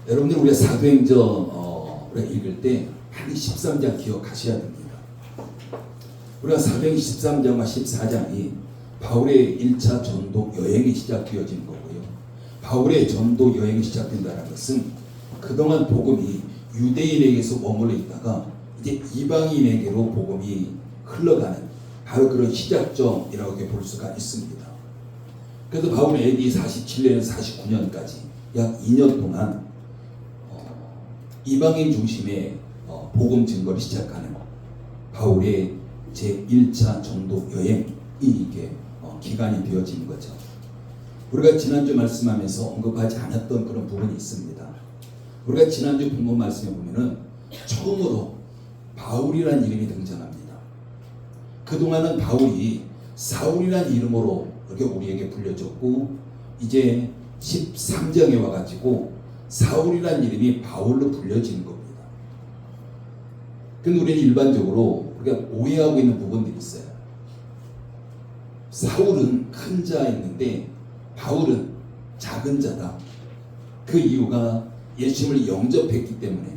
여러분들 우리가 사도행전을 읽을 때 반드시 13장 기억하셔야 됩니다. 우리가 사도행전 13장과 14장이 바울의 1차 전도 여행이 시작되어진 거고요. 바울의 전도 여행이 시작된다는 것은 그동안 복음이 유대인에게서 머물러 있다가 이제 이방인에게로 복음이 흘러가는 바로 그런 시작점이라고 볼 수가 있습니다. 그래서 바울은 AD 47년에서 49년까지 약 2년 동안 이방인 중심의 복음 증거를 시작하는 바울의 제1차 전도 여행이 이게 기간이 되어진 거죠. 우리가 지난주 말씀하면서 언급하지 않았던 그런 부분이 있습니다. 우리가 지난주 본문 말씀에 보면은 처음으로 바울이라는 이름이 등장합니다. 그동안은 바울이 사울이라는 이름으로 이렇게 우리에게 불려졌고 이제 13장에 와가지고 사울이라는 이름이 바울로 불려지는 겁니다. 근데 우리는 일반적으로 우리가 오해하고 있는 부분들이 있어요. 사울은 큰 자였는데 바울은 작은 자다. 그 이유가 예수님을 영접했기 때문에,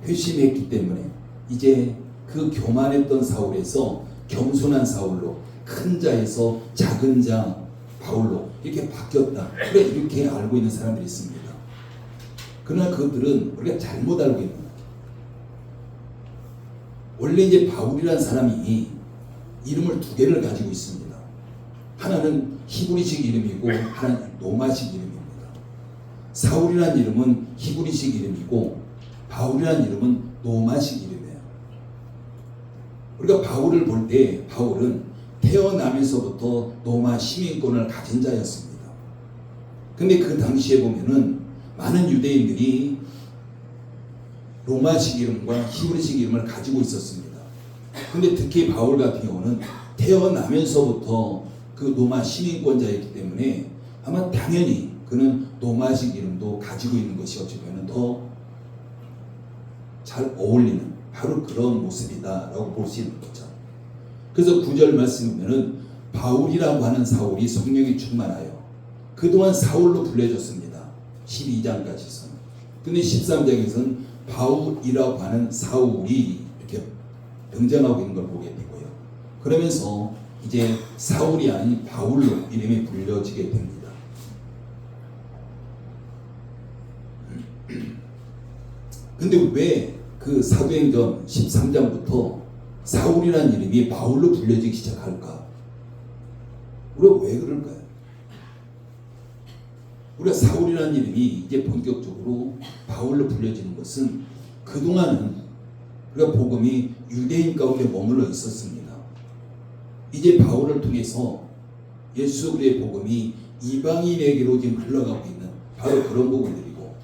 회심했기 때문에 이제 그 교만했던 사울에서 겸손한 사울로, 큰 자에서 작은 자 바울로 이렇게 바뀌었다. 그래 이렇게 알고 있는 사람들이 있습니다. 그러나 그들은 우리가 잘못 알고 있는 거예요. 원래 이제 바울이라는 사람이 이름을 두 개를 가지고 있습니다. 하나는 히브리식 이름이고 하나는 로마식 이름입니다. 사울이라는 이름은 히브리식 이름이고 바울이라는 이름은 로마식 이름이에요. 우리가 바울을 볼 때 바울은 태어나면서부터 로마 시민권을 가진 자였습니다. 근데 그 당시에 보면은 많은 유대인들이 로마식 이름과 히브리식 이름을 가지고 있었습니다. 근데 특히 바울 같은 경우는 태어나면서부터 그 로마 시민권자였기 때문에 아마 당연히 그는 로마식 이름도 가지고 있는 것이 어쩌면 더 잘 어울리는 바로 그런 모습이다라고 볼 수 있는 거죠. 그래서 9절 말씀 보면은 바울이라고 하는 사울이 성령이 충만하여 그동안 사울로 불려졌습니다. 12장까지서는. 근데 13장에서는 바울이라고 하는 사울이 이렇게 등장하고 있는 걸 보게 되고요. 그러면서 이제 사울이 아닌 바울로 이름이 불려지게 됩니다. 근데 왜 그 사도행전 13장부터 사울이라는 이름이 바울로 불려지기 시작할까? 우리가 왜 그럴까요? 우리가 사울이라는 이름이 이제 본격적으로 바울로 불려지는 것은 그동안은 우리가 복음이 유대인 가운데 머물러 있었습니다. 이제 바울을 통해서 예수 그리스도의 복음이 이방인에게로 지금 흘러가고 있는 바로 그런 부분들이고,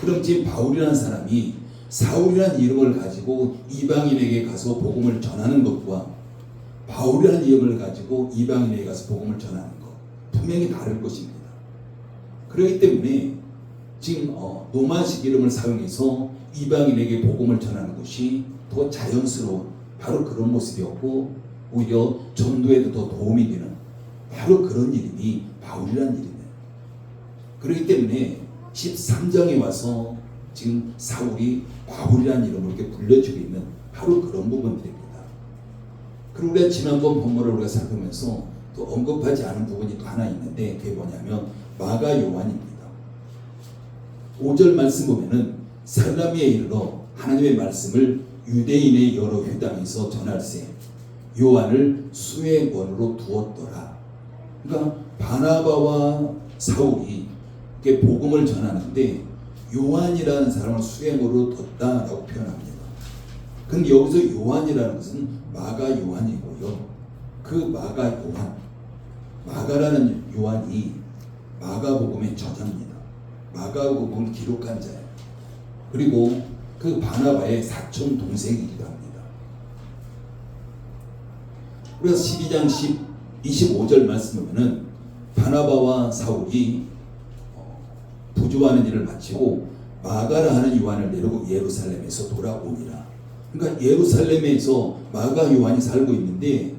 그럼 지금 바울이라는 사람이 사울이라는 이름을 가지고 이방인에게 가서 복음을 전하는 것과 바울이라는 이름을 가지고 이방인에게 가서 복음을 전하는 것 분명히 다를 것입니다. 그렇기 때문에 지금 로마식 이름을 사용해서 이방인에게 복음을 전하는 것이 더 자연스러운 바로 그런 모습이었고, 오히려 전도에도 더 도움이 되는 바로 그런 이름이 바울이라는 이름이에요. 그렇기 때문에 13장에 와서 지금 사울이 바울이라는 이름으로 이렇게 불려지고 있는 바로 그런 부분들입니다. 그리고 우리가 지난번 본문을 우리가 살펴보면서 또 언급하지 않은 부분이 또 하나 있는데 그게 뭐냐면 마가 요한입니다. 5절 말씀 보면은 살라미에 이르러 하나님의 말씀을 유대인의 여러 회당에서 전할세 요한을 수행원으로 두었더라. 그러니까 바나바와 사울이 이렇게 복음을 전하는데 요한이라는 사람을 수행으로 뒀다라고 표현합니다. 근데 여기서 요한이라는 것은 마가 요한이고요. 그 마가 요한, 마가라는 요한이 마가복음의 저자입니다. 마가복음을 기록한 자예요. 그리고 그 바나바의 사촌 동생이기도 합니다. 그래서 12장 25절 말씀 보면은 바나바와 사울이 부조하는 일을 마치고 마가라 하는 요한을 내려고 예루살렘에서 돌아오니라. 그러니까 예루살렘에서 마가 요한이 살고 있는데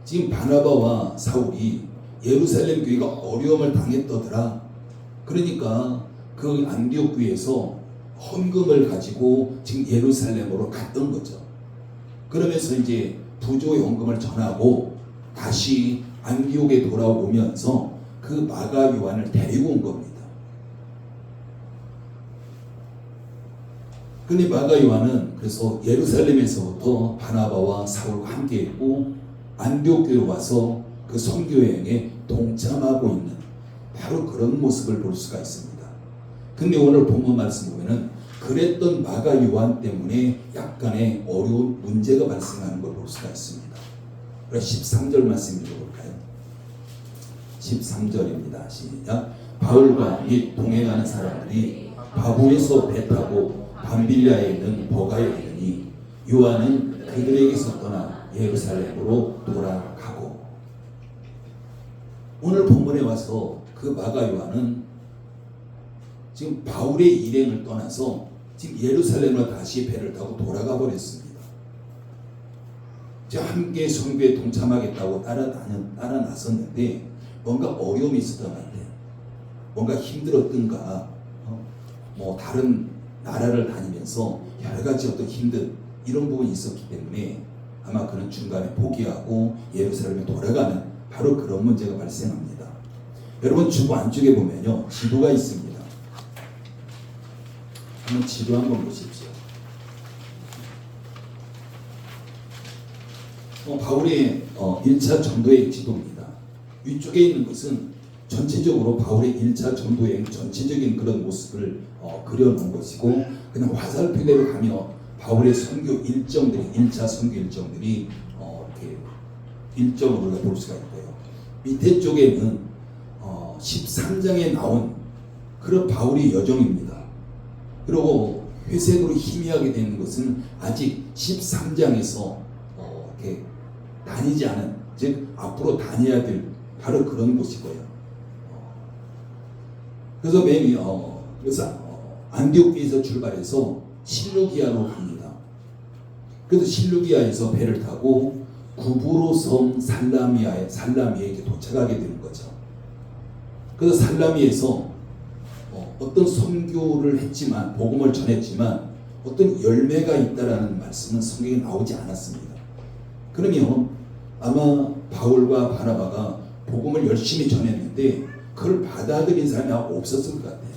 지금 바나바와 사울이 예루살렘 교회가 어려움을 당했더더라. 그러니까 그 안디옥 교회에서 헌금을 가지고 지금 예루살렘으로 갔던 거죠. 그러면서 이제 부조 헌금을 전하고 다시 안디옥에 돌아오면서 그 마가 요한을 데리고 온 겁니다. 근데 마가 요한은 그래서 예루살렘에서부터 바나바와 사울과 함께 있고 안디옥교로 와서 그 선교 여행에 동참하고 있는 바로 그런 모습을 볼 수가 있습니다. 근데 오늘 본문 말씀 보면은 그랬던 마가 요한 때문에 약간의 어려운 문제가 발생하는 걸 볼 수가 있습니다. 그래서 13절 말씀 읽어볼까요? 13절입니다. 시작. 바울과 및 동행하는 사람들이 바보에서 배 타고 밤빌리아에 있는 버가에 이르니 요한은 그들에게서 떠나 예루살렘으로 돌아가고. 오늘 본문에 와서 그 마가 요한은 지금 바울의 일행을 떠나서 지금 예루살렘으로 다시 배를 타고 돌아가 버렸습니다. 함께 선교에 동참하겠다고 따라 나섰는데 뭔가 어려움이 있었던 것 같아요. 뭔가 힘들었던가, 뭐 다른 나라를 다니면서 여러 가지 어떤 힘든 이런 부분이 있었기 때문에 아마 그는 중간에 포기하고 예루살렘에 돌아가는 바로 그런 문제가 발생합니다. 여러분 주보 안쪽에 보면요 지도가 있습니다. 한번 지도 한번 보십시오. 바울의 1차 전도의 지도입니다. 위쪽에 있는 것은 전체적으로 바울의 1차 전도여행 전체적인 그런 모습을 그려놓은 것이고, 그냥 화살표대로 가며 바울의 선교 일정들이 1차 선교 일정들이 이렇게 일정으로 우리가 볼 수가 있고요. 밑에 쪽에는 13장에 나온 그런 바울의 여정입니다. 그리고 회색으로 희미하게 되는 것은 아직 13장에서 이렇게 다니지 않은, 즉 앞으로 다녀야 될 바로 그런 곳이고요. 그래서 그래서 안디옥에서 출발해서 실루기아로 갑니다. 그래서 실루기아에서 배를 타고 구브로 섬 살라미에게 도착하게 되는 거죠. 그래서 살라미에서 어떤 선교를 했지만, 복음을 전했지만 어떤 열매가 있다라는 말씀은 성경에 나오지 않았습니다. 그러면 아마 바울과 바나바가 복음을 열심히 전했는데 그걸 받아들인 사람이 없었을 것 같아요.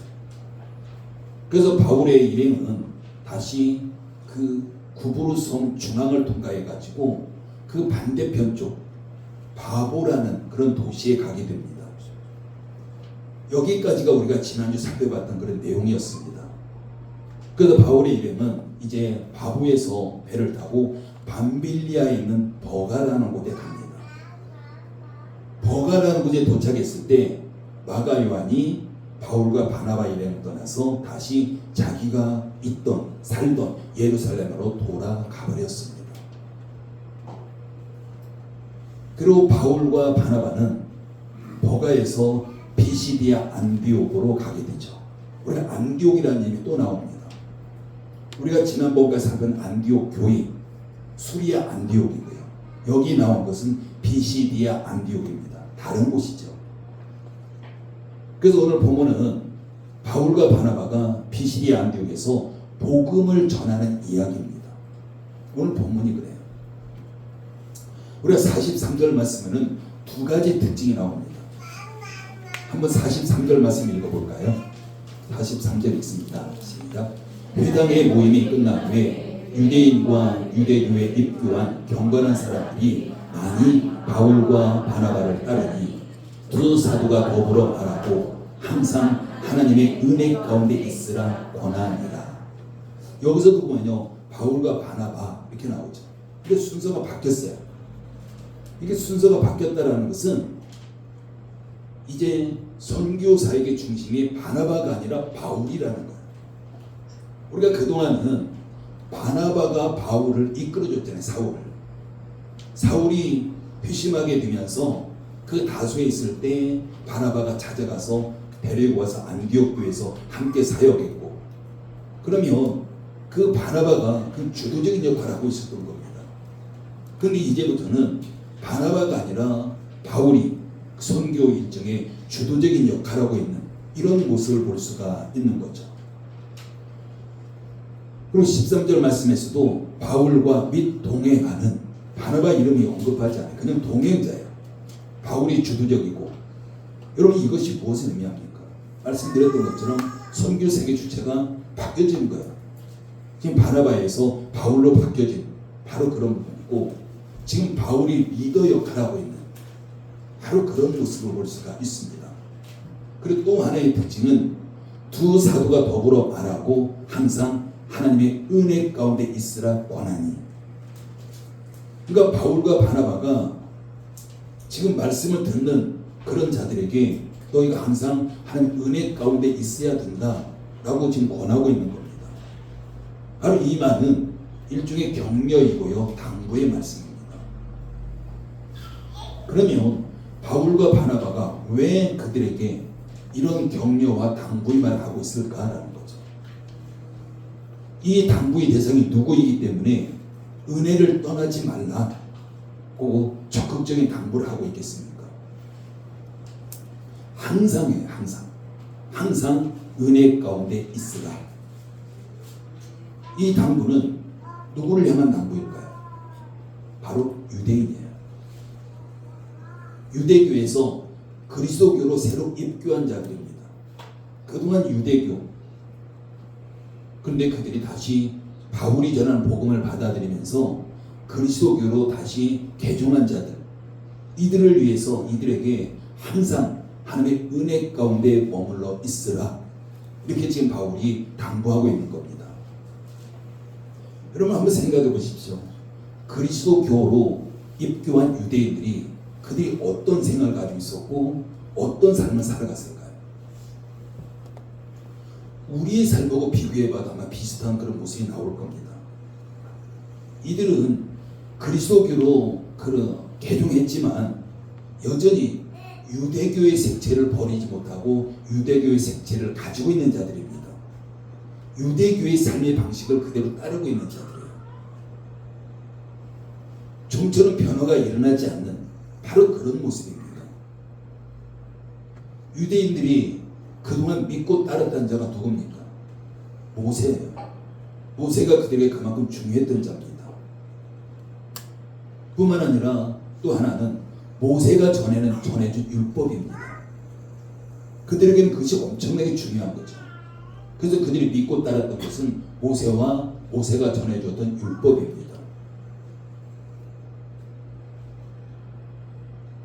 그래서 바울의 일행은 다시 그 구브로 섬 중앙을 통과해 가지고 그 반대편 쪽 바보라는 그런 도시에 가게 됩니다. 여기까지가 우리가 지난주 살펴봤던 그런 내용이었습니다. 그래서 바울의 일행은 이제 바보에서 배를 타고 밤빌리아에 있는 버가라는 곳에 갑니다. 버가라는 곳에 도착했을 때 마가 요한이 바울과 바나바 일행을 떠나서 다시 자기가 살던 예루살렘으로 돌아가 버렸습니다. 그리고 바울과 바나바는 버가에서 비시디아 안디옥으로 가게 되죠. 우리가 안디옥이라는 이름이 또 나옵니다. 우리가 지난번에 살던 안디옥 교회 수리아 안디옥이고요. 여기 나온 것은 비시디아 안디옥입니다. 다른 곳이죠. 그래서 오늘 본문은 바울과 바나바가 비시디아 안디옥에서 복음을 전하는 이야기입니다. 오늘 본문이 그래요. 우리가 43절 말씀에는 두 가지 특징이 나옵니다. 한번 43절 말씀 읽어볼까요? 43절 읽습니다. 시작. 회당의 모임이 끝난 후에 유대인과 유대교에 입교한 경건한 사람들이 많이 바울과 바나바를 따르니 두 사도가 더불어 말하고 항상 하나님의 은혜 가운데 있으라 권하니라. 여기서도 보면요 바울과 바나바 이렇게 나오죠. 이게 순서가 바뀌었어요. 이게 순서가 바뀌었다라는 것은 이제 선교사역의 중심이 바나바가 아니라 바울이라는 거예요. 우리가 그동안은 바나바가 바울을 이끌어줬잖아요. 사울이 회심하게 되면서 그 다소에 있을 때 바나바가 찾아가서 데리고 와서 안디옥 교회에서 함께 사역했고, 그러면 그 바나바가 그 주도적인 역할을 하고 있었던 겁니다. 그런데 이제부터는 바나바가 아니라 바울이 선교 일정에 주도적인 역할을 하고 있는 이런 모습을 볼 수가 있는 거죠. 그리고 13절 말씀에서도 바울과 및 동행하는 바나바 이름이 언급하지 않아요. 그냥 동행자예요. 바울이 주도적이고. 여러분 이것이 무엇을 의미합니까? 말씀드렸던 것처럼 선교 세계 주체가 바뀌어진 거예요. 지금 바나바에서 바울로 바뀌어진 바로 그런 부분이고, 지금 바울이 리더 역할을 하고 있는 바로 그런 모습을 볼 수가 있습니다. 그리고 또 하나의 특징은 두 사도가 더불어 말하고 항상 하나님의 은혜 가운데 있으라 권하니. 그러니까 바울과 바나바가 지금 말씀을 듣는 그런 자들에게 너희가 항상 하나님 은혜 가운데 있어야 된다라고 지금 권하고 있는 겁니다. 바로 이 말은 일종의 격려이고요, 당부의 말씀입니다. 그러면 바울과 바나바가 왜 그들에게 이런 격려와 당부의 말을 하고 있을까라는 거죠. 이 당부의 대상이 누구이기 때문에 은혜를 떠나지 말라고 적극적인 당부를 하고 있겠습니까? 항상이에요. 항상 은혜 가운데 있으라. 이 당부는 누구를 향한 당부일까요? 바로 유대인이에요. 유대교에서 그리스도교로 새로 입교한 자들입니다. 그동안 유대교, 그런데 그들이 다시 바울이 전한 복음을 받아들이면서 그리스도교로 다시 개종한 자들, 이들을 위해서 이들에게 항상 하나님의 은혜 가운데 머물러 있으라, 이렇게 지금 바울이 당부하고 있는 겁니다. 여러분 한번 생각해 보십시오. 그리스도교로 입교한 유대인들이 그들이 어떤 생각을 가지고 있었고 어떤 삶을 살아갔을까요? 우리의 삶하고 비교해봐도 아마 비슷한 그런 모습이 나올 겁니다. 이들은 그리스도교로 개종했지만 여전히 유대교의 색채를 버리지 못하고 유대교의 색채를 가지고 있는 자들입니다. 유대교의 삶의 방식을 그대로 따르고 있는 자들이에요. 좀처럼 변화가 일어나지 않는 바로 그런 모습입니다. 유대인들이 그동안 믿고 따랐던 자가 누굽니까? 모세예요. 모세가 그들에게 그만큼 중요했던 자입니다. 뿐만 아니라 또 하나는 모세가 전해준 율법입니다. 그들에게는 그것이 엄청나게 중요한 거죠. 그래서 그들이 믿고 따랐던 것은 모세가 전해줬던 율법입니다.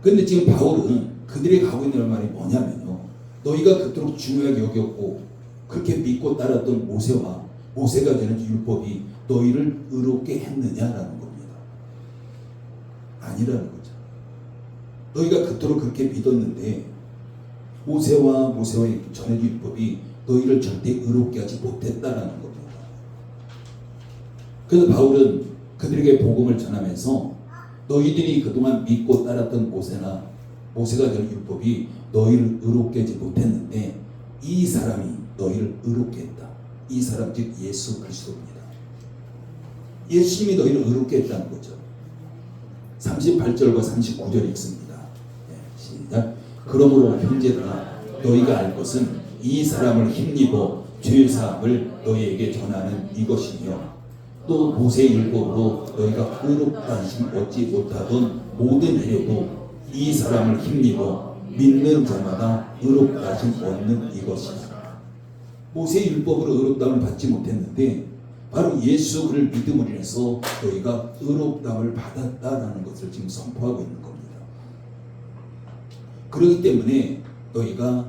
그런데 지금 바울은 그들이 가고 있는 말이 뭐냐면요, 너희가 그토록 중요하게 여겼고 그렇게 믿고 따랐던 모세가 전해준 율법이 너희를 의롭게 했느냐라는 겁니다. 아니라는 거죠. 너희가 그토록 그렇게 믿었는데 모세와 전해준 율법이 너희를 절대 의롭게 하지 못했다라는 겁니다. 그래서 바울은 그들에게 복음을 전하면서 너희들이 그동안 믿고 따랐던 모세가 전한 율법이 너희를 의롭게 하지 못했는데 이 사람이 너희를 의롭게 했다. 이 사람 즉 예수 그리스도입니다. 예수님이 너희를 의롭게 했다는 거죠. 38절과 39절 읽습니다. 시작. 그러므로 형제들아 너희가 알 것은 이 사람을 힘입어 죄사함을 너희에게 전하는 이것이며 또 모세의 율법으로 너희가 의롭다 하심 얻지 못하던 모든 해도 이 사람을 힘입어 믿는 자마다 의롭다 하심 얻는 이것이다. 모세의 율법으로 의롭다함을 받지 못했는데 바로 예수 그를 믿음으로 인해서 너희가 의롭다함을 받았다라는 것을 지금 선포하고 있는 겁니다. 그렇기 때문에 너희가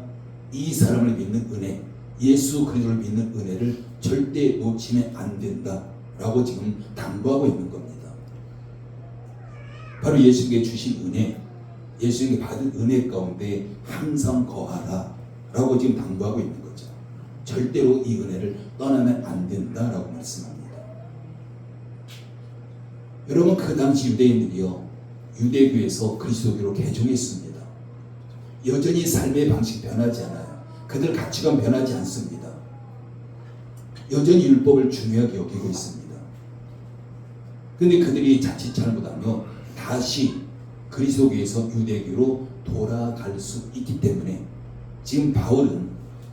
이 사람을 믿는 은혜, 예수 그리스도를 믿는 은혜를 절대 놓치면 안 된다라고 지금 당부하고 있는 겁니다. 바로 예수님께 주신 은혜, 예수님께 받은 은혜 가운데 항상 거하라 라고 지금 당부하고 있는 거죠. 절대로 이 은혜를 떠나면 안 된다라고 말씀합니다. 여러분 그 당시 유대인들이요, 유대교에서 그리스도교로 개종했습니다. 여전히 삶의 방식 변하지 않아요. 그들 가치관 변하지 않습니다. 여전히 율법을 중요하게 여기고 있습니다. 그런데 그들이 자칫 잘못하면 다시 그리스도교에서 유대교로 돌아갈 수 있기 때문에 지금 바울은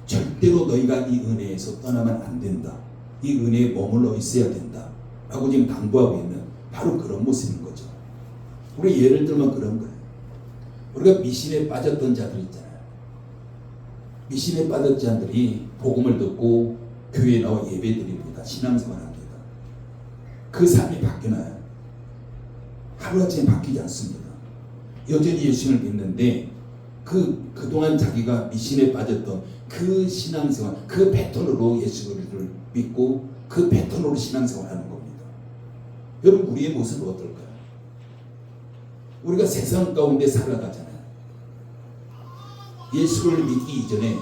절대로 너희가 이 은혜에서 떠나면 안 된다. 이 은혜에 머물러 있어야 된다 라고 지금 당부하고 있는 바로 그런 모습인 거죠. 우리 예를 들면 그런 거예요. 우리가 미신에 빠졌던 자들 있잖아요. 미신에 빠졌던 자들이 복음을 듣고 교회에 나와 예배드립니다. 신앙생활 합니다. 그 삶이 바뀌나요? 하루아침에 바뀌지 않습니다. 여전히 예수님을 믿는데 그동안 자기가 미신에 빠졌던 그 신앙생활, 그 패턴으로 예수를 믿고 그 패턴으로 신앙생활 하는 겁니다. 여러분, 우리의 모습은 어떨까요? 우리가 세상 가운데 살아가잖아요. 예수를 믿기 이전에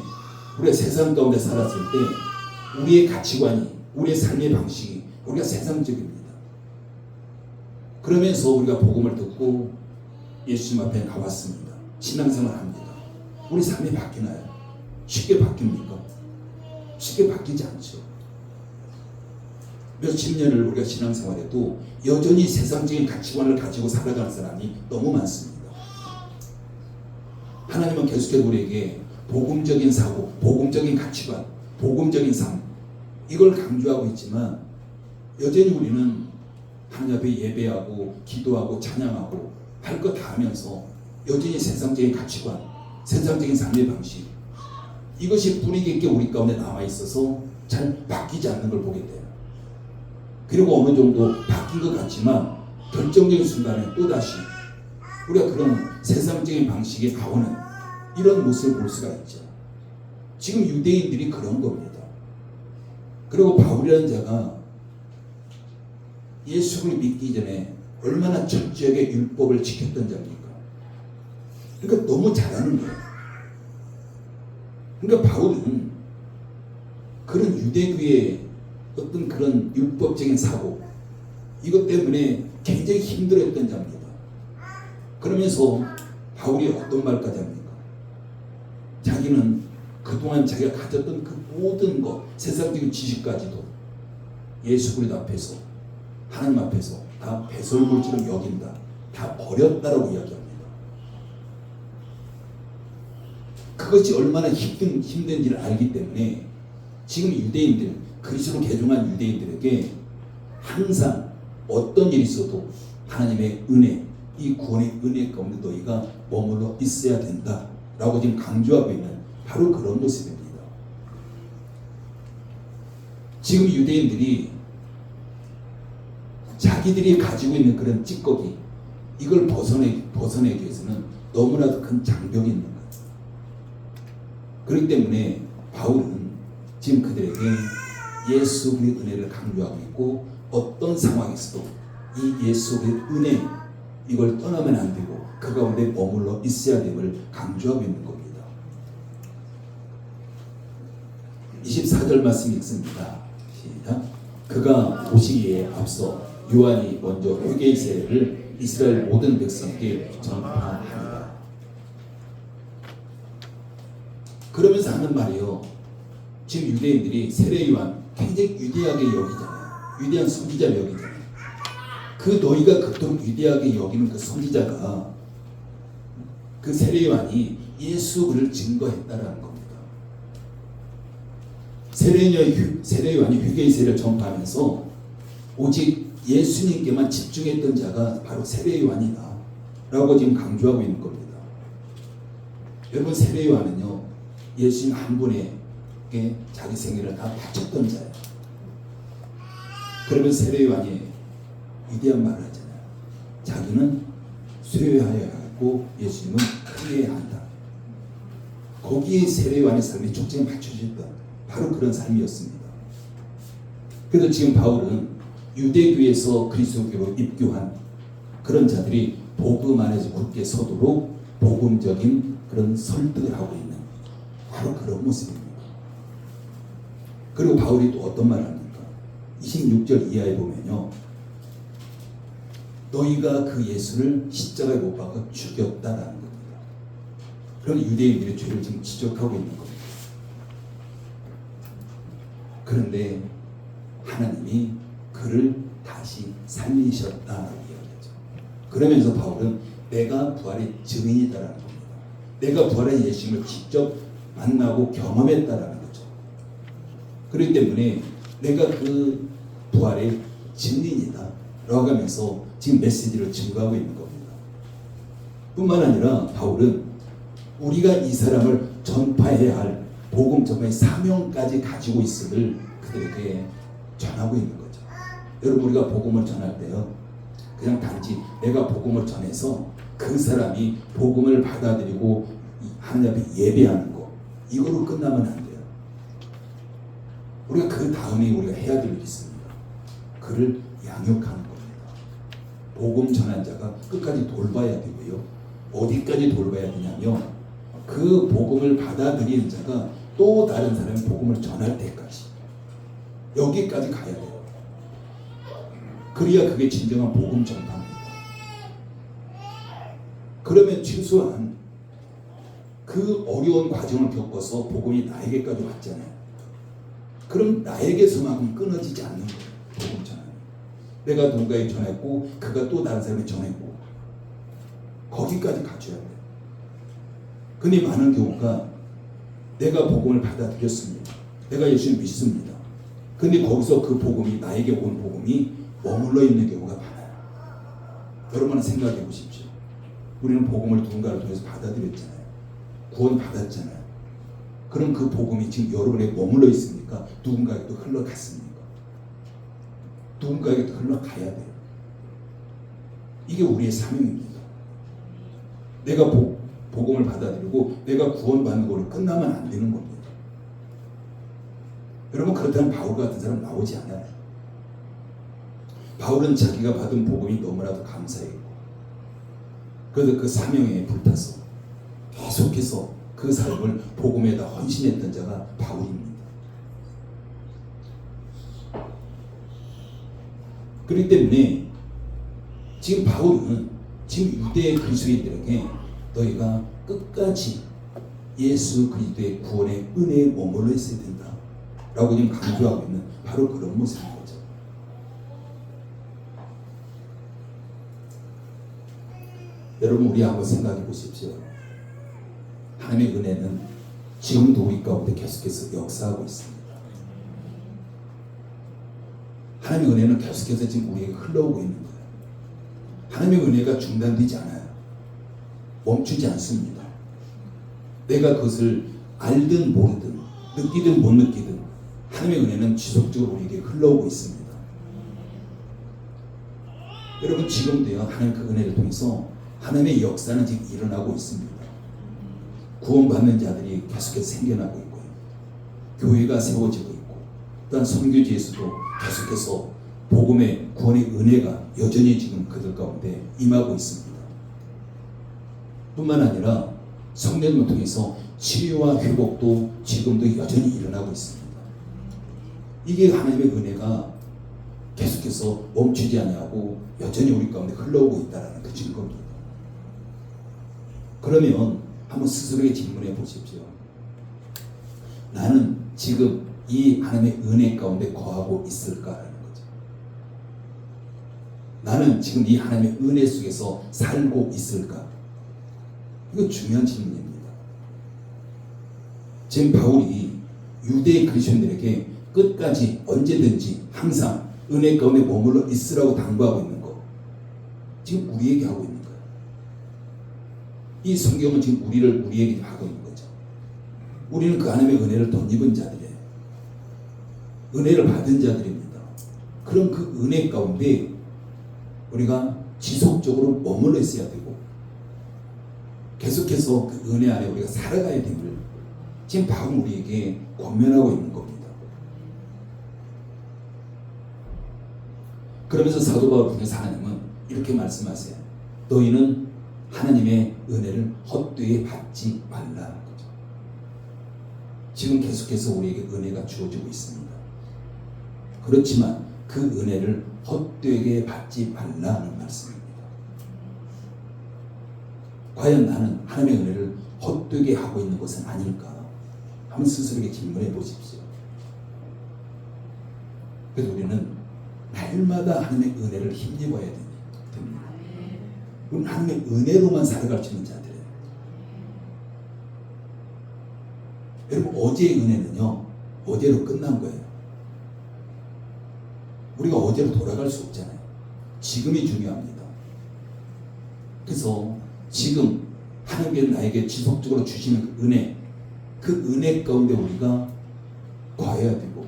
우리가 세상 가운데 살았을 때 우리의 가치관이, 우리의 삶의 방식이 우리가 세상적입니다. 그러면서 우리가 복음을 듣고 예수님 앞에 나왔습니다. 신앙생활 합니다. 우리 삶이 바뀌나요? 쉽게 바뀝니까? 쉽게 바뀌지 않죠. 몇십 년을 우리가 신앙생활해도 여전히 세상적인 가치관을 가지고 살아가는 사람이 너무 많습니다. 하나님은 계속해서 우리에게 복음적인 사고, 복음적인 가치관, 복음적인 삶, 이걸 강조하고 있지만 여전히 우리는 하나님 앞에 예배하고 기도하고 찬양하고 할 것 다 하면서 여전히 세상적인 가치관, 세상적인 삶의 방식, 이것이 뿌리 깊게 우리 가운데 남아 있어서 잘 바뀌지 않는 걸 보게 돼요. 그리고 어느 정도 바뀐 것 같지만 결정적인 순간에 또다시 우리가 그런 세상적인 방식에 가오는 이런 모습을 볼 수가 있죠. 지금 유대인들이 그런 겁니다. 그리고 바울이라는 자가 예수를 믿기 전에 얼마나 철저하게 율법을 지켰던 자입니까? 그러니까 너무 잘하는 거예요. 그러니까 바울은 그런 유대교의 어떤 그런 율법적인 사고, 이것 때문에 굉장히 힘들어했던 자입니다. 그러면서 바울이 어떤 말까지 합니까? 자기는 그동안 자기가 가졌던 그 모든 것, 세상적인 지식까지도 예수 그리스도 앞에서, 하나님 앞에서 다 배설물처럼 여긴다, 다 버렸다라고 이야기합니다. 그것이 얼마나 힘든지를 알기 때문에 지금 유대인들, 그리스도로 개종한 유대인들에게 항상 어떤 일이 있어도 하나님의 은혜, 이 구원의 은혜 가운데 너희가 머물러 있어야 된다라고 지금 강조하고 있는 바로 그런 모습입니다. 지금 유대인들이 자기들이 가지고 있는 그런 찌꺼기, 이걸 벗어내기 위해서는 너무나도 큰 장벽이 있는 거예요. 그렇기 때문에 바울은 지금 그들에게 예수 그리스도의 은혜를 강조하고 있고, 어떤 상황에서도 이 예수 그리스도의 은혜, 이걸 떠나면 안 되고 그 가운데 머물러 있어야 됨을 강조하고 있는 겁니다. 24절 말씀 읽습니다. 시작. 그가 오시기에 앞서 요한이 먼저 회개의 세례를 이스라엘 모든 백성에게 전파하니라. 그러면서 하는 말이요, 지금 유대인들이 세례 요한 굉장히 위대하게 여기잖아요. 위대한 선지자를 여기잖아요. 그 너희가 그토록 위대하게 여기는 그 선지자가, 그 세례 요한이 예수 그를 증거했다라는 겁니다. 세례 요한이 회개의 세례를 전파하면서 오직 예수님께만 집중했던 자가 바로 세례 요한이다 라고 지금 강조하고 있는 겁니다. 여러분, 세례 요한은요, 예수님 한 분에게 자기 생애를 다 바쳤던 자예요. 그러면 세례 요한이 위대한 말을 하잖아요. 자기는 쇠하여야 하고 예수님은 크게 한다. 거기에 세례 요한의 삶이 초점에 맞춰졌던 바로 그런 삶이었습니다. 그래서 지금 바울은 유대교에서 그리스도교로 입교한 그런 자들이 복음 안에서 굳게 서도록 복음적인 그런 설득을 하고 있는 바로 그런 모습입니다. 그리고 바울이 또 어떤 말을 합니까? 26절 이하에 보면요, 너희가 그 예수를 십자가에 못 박아 죽였다라는 겁니다. 그런 유대인들의 죄를 지금 지적하고 있는 겁니다. 그런데 하나님이 그를 다시 살리셨다라고 이야기하죠. 그러면서 바울은 내가 부활의 증인이다라는 겁니다. 내가 부활의 예수님을 직접 만나고 경험했다라는 거죠. 그렇기 때문에 내가 그 부활의 증인이다 라고 하면서 지금 메시지를 증거하고 있는 겁니다. 뿐만 아니라 바울은 우리가 이 사람을 전파해야 할 복음 전파의 사명까지 가지고 있음을 그들에게 전하고 있는 거죠. 여러분, 우리가 복음을 전할 때요, 그냥 단지 내가 복음을 전해서 그 사람이 복음을 받아들이고 하나님 앞에 예배하는 거, 이거로 끝나면 안 돼요. 우리가 그 다음에 우리가 해야 될 일이 있습니다. 그를 양육하는 겁니다. 복음 전한 자가 끝까지 돌봐야 되고요. 어디까지 돌봐야 되냐면 그 복음을 받아들이는 자가 또 다른 사람이 복음을 전할 때까지, 여기까지 가야 돼요. 그래야 그게 진정한 복음 전파입니다. 그러면 최소한 그 어려운 과정을 겪어서 복음이 나에게까지 왔잖아요. 그럼 나에게서만큼 끊어지지 않는 거예요. 복음 전환. 내가 누군가에게 전했고 그가 또 다른 사람에게 전했고 거기까지 가져야 돼요. 근데 많은 경우가 내가 복음을 받아들였습니다. 내가 예수님 믿습니다. 근데 거기서 그 복음이, 나에게 온 복음이 머물러 있는 경우가 많아요. 여러분은 생각해 보십시오. 우리는 복음을 누군가를 통해서 받아들였잖아요. 구원 받았잖아요. 그럼 그 복음이 지금 여러분에게 머물러 있습니까? 누군가에게 또 흘러갔습니까? 누군가에게 또 흘러가야 돼요. 이게 우리의 사명입니다. 내가 복음을 받아들이고 내가 구원받는 걸로 끝나면 안 되는 겁니다. 여러분, 그렇다면 바울 같은 사람 나오지 않아요. 바울은 자기가 받은 복음이 너무나도 감사했고, 그래서 그 사명에 불타서 계속해서 그 삶을 복음에다 헌신했던 자가 바울입니다. 그렇기 때문에 지금 바울은 지금 유대 그리스도인들에게 너희가 끝까지 예수 그리스도의 구원의 은혜에 머물러 있어야 된다 라고 지금 강조하고 있는 바로 그런 모습인 거죠. 여러분, 우리 한번 생각해 보십시오. 하나님의 은혜는 지금도 우리 가운데 계속해서 역사하고 있습니다. 하나님의 은혜는 계속해서 지금 우리에게 흘러오고 있는 거예요. 하나님의 은혜가 중단되지 않아요. 멈추지 않습니다. 내가 그것을 알든 모르든 느끼든 못 느끼든 하나님의 은혜는 지속적으로 우리에게 흘러오고 있습니다. 여러분, 지금도요, 하나님 그 은혜를 통해서 하나님의 역사는 지금 일어나고 있습니다. 구원받는 자들이 계속해서 생겨나고 있고요. 교회가 세워지고 있고, 또한 선교지에서도 계속해서 복음의 구원의 은혜가 여전히 지금 그들 가운데 임하고 있습니다. 뿐만 아니라 성령을 통해서 치유와 회복도 지금도 여전히 일어나고 있습니다. 이게 하나님의 은혜가 계속해서 멈추지 않냐고 여전히 우리 가운데 흘러오고 있다는 그 증거입니다. 그러면 한번 스스로에게 질문해 보십시오. 나는 지금 이 하나님의 은혜 가운데 거하고 있을까라는 거죠. 나는 지금 이 하나님의 은혜 속에서 살고 있을까? 이거 중요한 질문입니다. 지금 바울이 유대 그리스도인들에게 끝까지 언제든지 항상 은혜 가운데 머물러 있으라고 당부하고 있는 거, 지금 우리에게 하고 있는 거예요. 이 성경은 지금 우리에게 하고 있는 거죠. 우리는 그 하나님의 은혜를 덧입은 자들이에요. 은혜를 받은 자들입니다. 그럼 그 은혜 가운데 우리가 지속적으로 머물러 있어야 되고 계속해서 그 은혜 안에 우리가 살아가야 됨을 지금 바울은 우리에게 권면하고 있는 겁니다. 그러면서 사도 바울 통해서 하나님은 이렇게 말씀하세요. 너희는 하나님의 은혜를 헛되이 받지 말라는 거죠. 지금 계속해서 우리에게 은혜가 주어지고 있습니다. 그렇지만 그 은혜를 헛되게 받지 말라는 말씀입니다. 과연 나는 하나님의 은혜를 헛되게 하고 있는 것은 아닐까? 한번 스스로에게 질문해 보십시오. 그래서 우리는 날마다 하나님의 은혜를 힘입어야 됩니다. 우리는 하나님의 은혜로만 살아갈 수 있는 자들이에요. 여러분, 어제의 은혜는요, 어제로 끝난 거예요. 우리가 어디로 돌아갈 수 없잖아요. 지금이 중요합니다. 그래서 지금 하나님께서 나에게 지속적으로 주시는 그 은혜 가운데 우리가 거해야 되고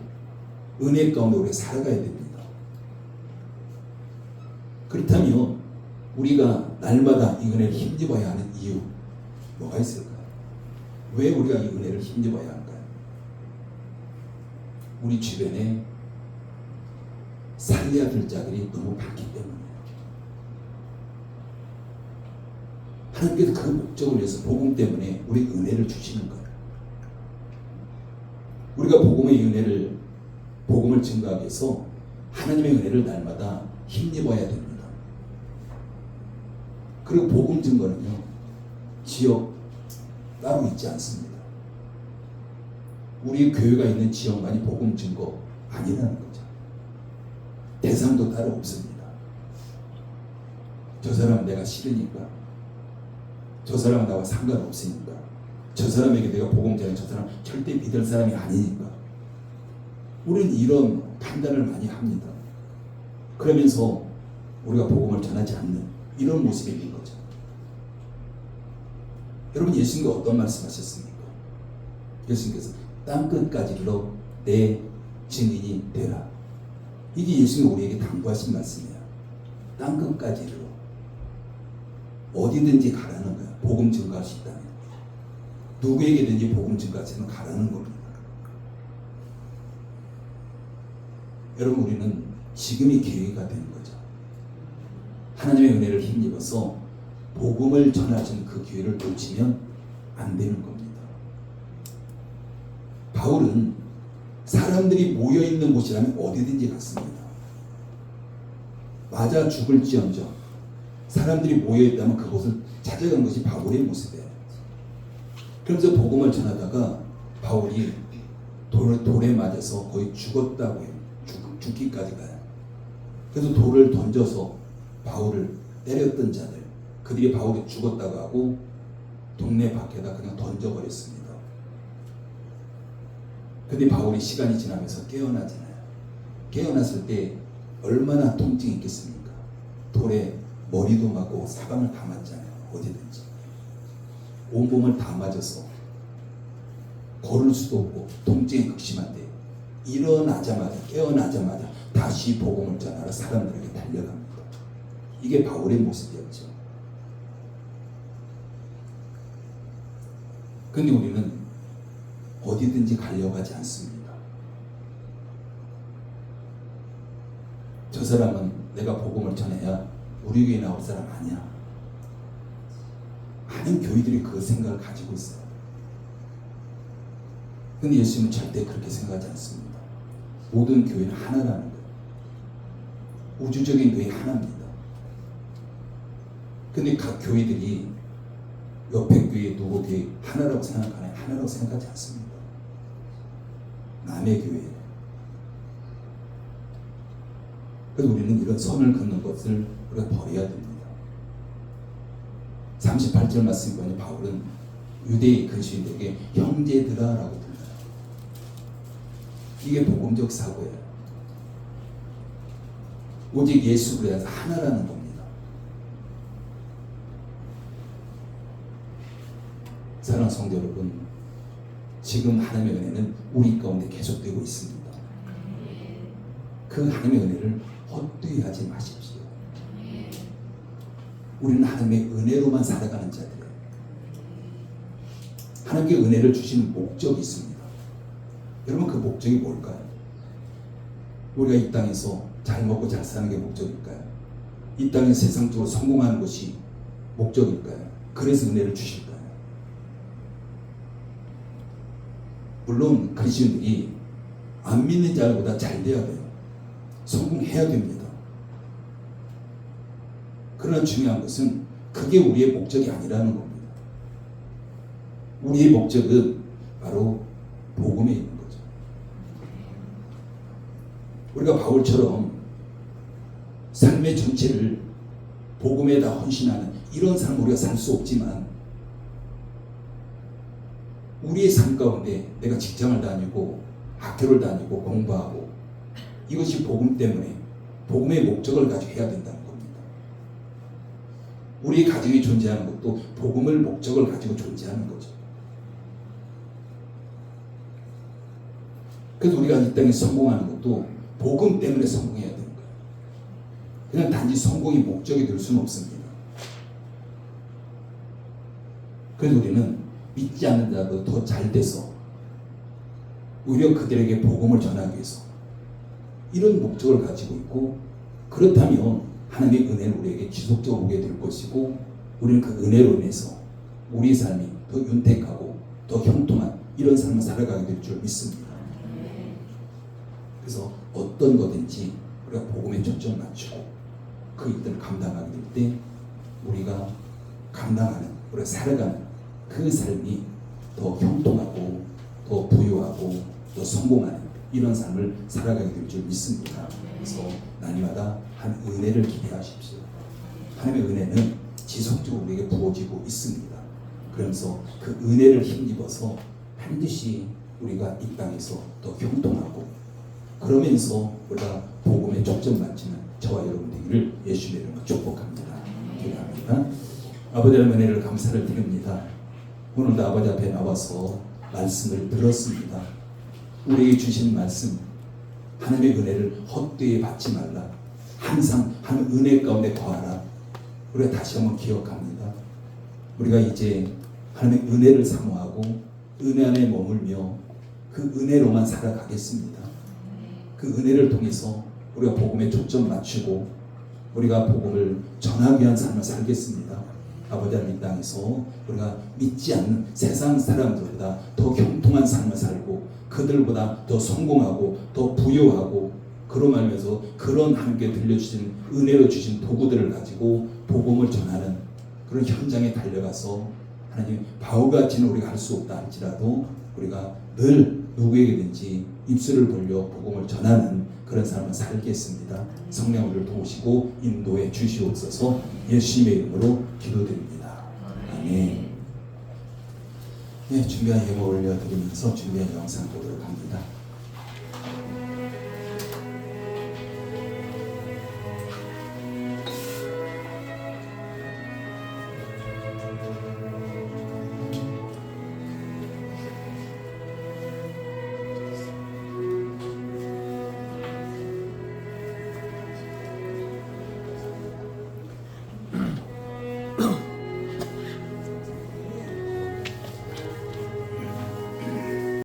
은혜 가운데 우리가 살아가야 됩니다. 그렇다면 우리가 날마다 이 은혜를 힘입어야 하는 이유 뭐가 있을까요? 왜 우리가 이 은혜를 힘입어야 할까요? 우리 주변에 살려야 될 자들이 너무 많기 때문이에요. 하나님께서 그 목적을 위해서 복음 때문에 우리 은혜를 주시는 거예요. 우리가 복음을 증거하기 위해서 하나님의 은혜를 날마다 힘입어야 됩니다. 그리고 복음 증거는요, 지역 따로 있지 않습니다. 우리 교회가 있는 지역만이 복음 증거 아니라는 거죠. 대상도 따로 없습니다. 저 사람 내가 싫으니까, 저 사람은 나와 상관없으니까, 저 사람에게 내가 복음 전하는 저 사람 절대 믿을 사람이 아니니까, 우리는 이런 판단을 많이 합니다. 그러면서 우리가 복음을 전하지 않는 이런 모습이 있는 거죠. 여러분, 예수님께서 어떤 말씀하셨습니까? 예수님께서 땅끝까지 이르러 내 증인이 되라. 이게 예수님이 우리에게 당부하신 말씀이에요. 땅끝까지 이르러 어디든지 가라는 거예요. 복음 증거할 수 있다면 누구에게든지 복음 증거하시면 가라는 겁니다. 여러분, 우리는 지금이 기회가 되는 거죠. 하나님의 은혜를 힘입어서 복음을 전하시는 그 기회를 놓치면 안 되는 겁니다. 바울은 사람들이 모여있는 곳이라면 어디든지 갔습니다. 맞아 죽을지언정 사람들이 모여있다면 그곳을 찾아간 것이 바울의 모습이에요. 그러면서 복음을 전하다가 바울이 돌에 맞아서 거의 죽었다고 해요. 죽기까지 가요. 그래서 돌을 던져서 바울을 때렸던 자들, 그들이 바울이 죽었다고 하고 동네 밖에다 그냥 던져버렸습니다. 근데 바울이 시간이 지나면서 깨어나잖아요. 깨어났을 때 얼마나 통증이 있겠습니까? 돌에 머리도 맞고 사방을 다 맞잖아요. 어디든지 온몸을 다 맞아서 걸을 수도 없고 통증이 극심한데 깨어나자마자 다시 복음을 전하러 사람들에게 달려갑니다. 이게 바울의 모습이었죠. 근데 우리는 어디든지 가려고 하지 않습니다. 저 사람은 내가 복음을 전해야 우리 교회에 나올 사람 아니야. 많은 교회들이 그 생각을 가지고 있어요. 근데 예수님은 절대 그렇게 생각하지 않습니다. 모든 교회는 하나라는 거예요. 우주적인 교회 하나입니다. 근데 각 교회들이 옆에 교회, 누구 교회 하나라고 생각하나요? 하나라고 생각하지 않습니다. 남의 교회. 그래서 우리는 이런 선을 긋는 것을 우리가 버려야 됩니다. 38절 말씀이 보니 바울은 유대의 근시인들에게 형제들아라고 불러요. 이게 복음적 사고예요. 오직 예수 그리스도 하나라는 겁니다. 사랑하는 성도 여러분, 지금 하나님의 은혜는 우리 가운데 계속되고 있습니다. 그 하나님의 은혜를 헛되이 하지 마십시오. 우리는 하나님의 은혜로만 살아가는 자들이에요. 하나님께 은혜를 주시는 목적이 있습니다. 여러분, 그 목적이 뭘까요? 우리가 이 땅에서 잘 먹고 잘 사는 게 목적일까요? 이 땅에서 세상적으로 성공하는 것이 목적일까요? 그래서 은혜를 주실까요? 물론 그리스도인들이 안 믿는 자들보다 잘 돼야 돼요. 성공해야 됩니다. 그러나 중요한 것은 그게 우리의 목적이 아니라는 겁니다. 우리의 목적은 바로 복음에 있는 거죠. 우리가 바울처럼 삶의 전체를 복음에다 헌신하는 이런 삶을 우리가 살 수 없지만, 우리의 삶 가운데 내가 직장을 다니고 학교를 다니고 공부하고 이것이 복음 때문에 복음의 목적을 가지고 해야 된다는 겁니다. 우리의 가정이 존재하는 것도 복음을 목적을 가지고 존재하는 거죠. 그래서 우리가 이 땅에 성공하는 것도 복음 때문에 성공해야 되는 거예요. 그냥 단지 성공이 목적이 될 수는 없습니다. 그래서 우리는 믿지 않는 자도 더 잘 돼서 오히려 그들에게 복음을 전하기 위해서 이런 목적을 가지고 있고, 그렇다면 하나님의 은혜는 우리에게 지속적으로 오게 될 것이고, 우리는 그 은혜로 인해서 우리의 삶이 더 윤택하고 더 형통한 이런 삶을 살아가게 될 줄 믿습니다. 그래서 어떤 거든지 우리가 복음에 초점 맞추고 그 일들을 감당하게 될 때 우리가 감당하는, 우리가 살아가는 그 삶이 더 형통하고 더 부유하고 더 성공하는 이런 삶을 살아가게 될 줄 믿습니다. 그래서 날마다 한 은혜를 기대하십시오. 하나님의 은혜는 지속적으로 우리에게 부어지고 있습니다. 그러면서 그 은혜를 힘입어서 반드시 우리가 이 땅에서 더 형통하고, 그러면서 우리가 복음에 초점 맞추는 저와 여러분 되기를 예수님의 이름으로 축복합니다. 기도합니다. 아버지 하나님의 은혜를 감사를 드립니다. 오늘도 아버지 앞에 나와서 말씀을 들었습니다. 우리에게 주신 말씀, 하나님의 은혜를 헛되이 받지 말라, 항상 한 은혜 가운데 거하라, 우리가 다시 한번 기억합니다. 우리가 이제 하나님의 은혜를 사모하고 은혜 안에 머물며 그 은혜로만 살아가겠습니다. 그 은혜를 통해서 우리가 복음에 초점 맞추고 우리가 복음을 전하기 위한 삶을 살겠습니다. 아버지 하나님, 이 땅에서 우리가 믿지 않는 세상 사람들보다 더 형통한 삶을 살고 그들보다 더 성공하고 더 부유하고, 그로 말미암아서 그런 함께 들려주신 은혜로 주신 도구들을 가지고 복음을 전하는 그런 현장에 달려가서, 하나님 바울같이는 우리가 할 수 없다 할지라도 우리가 늘 누구에게든지 입술을 벌려 복음을 전하는 그런 삶을 살겠습니다. 성령 우리를 도우시고 인도해 주시옵소서. 예수님의 이름으로 기도드립니다. 아멘. 네, 준비한 예물 올려드리면서 준비한 영상 보도록 합니다.